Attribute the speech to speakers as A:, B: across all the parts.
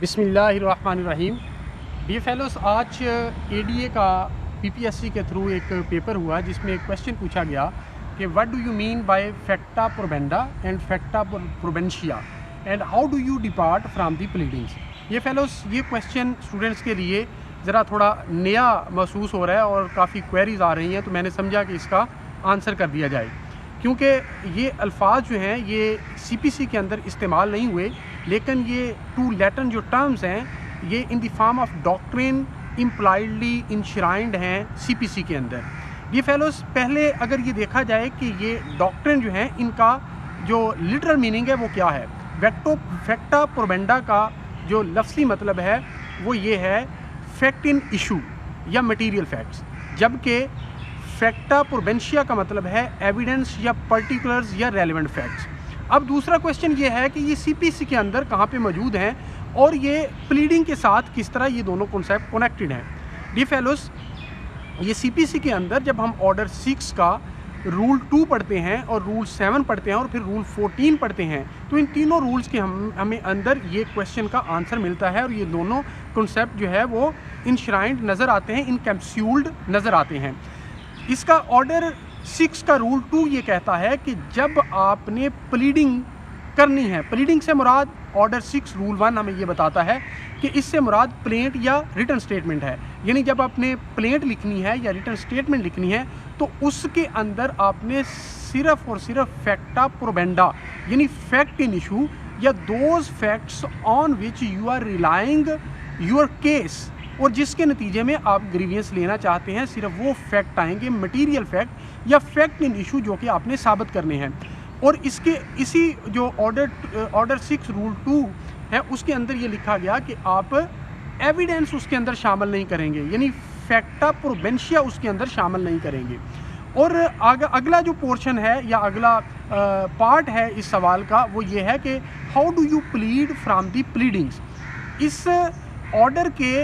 A: बिस्मिल्लाहिर्रहमानिर्रहीम। Dear fellows, आज ADA का पीपीएससी के थ्रू एक पेपर हुआ जिसमें एक क्वेश्चन पूछा गया कि what do you mean by facta probanda and facta probantia and how do you depart from the pleadings. ये फेलोस, ये क्वेश्चन स्टूडेंट्स के लिए ज़रा थोड़ा नया महसूस हो रहा है और काफ़ी क्वेरीज आ रही हैं, तो मैंने समझा कि इसका आंसर कर दिया जाए, क्योंकि ये अल्फाज जो हैं ये सीपीसी के अंदर इस्तेमाल नहीं हुए, लेकिन ये टू लैटिन जो टर्म्स हैं ये in the form of doctrine impliedly enshrined हैं सीपीसी के अंदर। ये फेलोस, पहले अगर ये देखा जाए कि ये डॉक्ट्रिन जो हैं इनका जो लिटरल मीनिंग है वो क्या है। फैक्टा प्रोबेंडा का जो लफ्ज़ी मतलब है वो ये है फैक्ट इन इशू या मटीरियल फैक्ट्स, जबकि फैक्टा प्रोबेंशिया का मतलब है एविडेंस या पर्टिकुलर्स या रेलेवेंट फैक्ट्स। अब दूसरा क्वेश्चन ये है कि ये सीपीसी के अंदर कहाँ पे मौजूद हैं और ये प्लीडिंग के साथ किस तरह ये दोनों कॉन्सेप्ट कनेक्टेड हैं। डी फेलोस, ये सीपीसी के अंदर जब हम ऑर्डर 6 का रूल 2 पढ़ते हैं और रूल 7 पढ़ते हैं और फिर रूल 14 पढ़ते हैं, तो इन तीनों रूल्स के हमें अंदर ये क्वेश्चन का आंसर मिलता है और ये दोनों कॉन्सेप्ट जो है वो इनश्राइंड नज़र आते हैं, इनकैप्सूल्ड नज़र आते हैं। इसका ऑर्डर 6 का रूल 2 ये कहता है कि जब आपने प्लीडिंग करनी है, प्लीडिंग से मुराद ऑर्डर 6 रूल 1 हमें ये बताता है कि इससे मुराद प्लेंट या रिटन स्टेटमेंट है, यानी जब आपने प्लेंट लिखनी है या रिटन स्टेटमेंट लिखनी है तो उसके अंदर आपने सिर्फ और सिर्फ फैक्टा प्रोबेंडा यानी फैक्ट इन इशू या those facts on which you are relying your case और जिसके नतीजे में आप ग्रीवियंस लेना चाहते हैं, सिर्फ वो फैक्ट आएंगे, मटेरियल फैक्ट या फैक्ट इन इशू जो कि आपने साबित करने हैं। और इसके इसी जो ऑर्डर 6 रूल 2 है उसके अंदर ये लिखा गया कि आप एविडेंस उसके अंदर शामिल नहीं करेंगे, यानी फैक्टा प्रोबेंशिया उसके अंदर शामिल नहीं करेंगे। और अगला जो पोर्शन है या अगला पार्ट है इस सवाल का वो ये है कि how do you plead from the pleadings. इस ऑर्डर के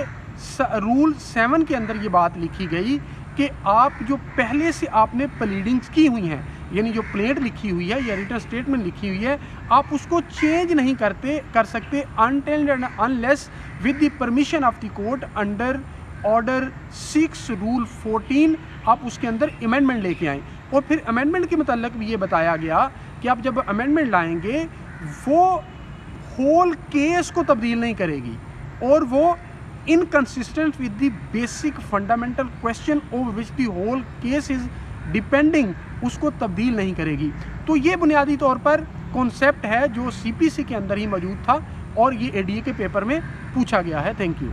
A: रूल 7 के अंदर ये बात लिखी गई कि आप जो पहले से आपने प्लीडिंग्स की हुई हैं, यानी जो प्लेंट लिखी हुई है या रिटन स्टेटमेंट लिखी हुई है, आप उसको चेंज नहीं कर सकते until and unless with the permission of the court under order 6 rule 14 आप उसके अंदर अमेंडमेंट लेके आएँ। और फिर अमेंडमेंट के मतलब भी ये बताया गया कि आप जब अमेंडमेंट लाएंगे वो होल केस को तब्दील नहीं करेगी और वो inconsistent with the basic fundamental question over which the whole case is depending उसको तब्दील नहीं करेगी। तो ये बुनियादी तौर पर कॉन्सेप्ट है जो सीपीसी के अंदर ही मौजूद था और ये एडीए के पेपर में पूछा गया है। Thank you.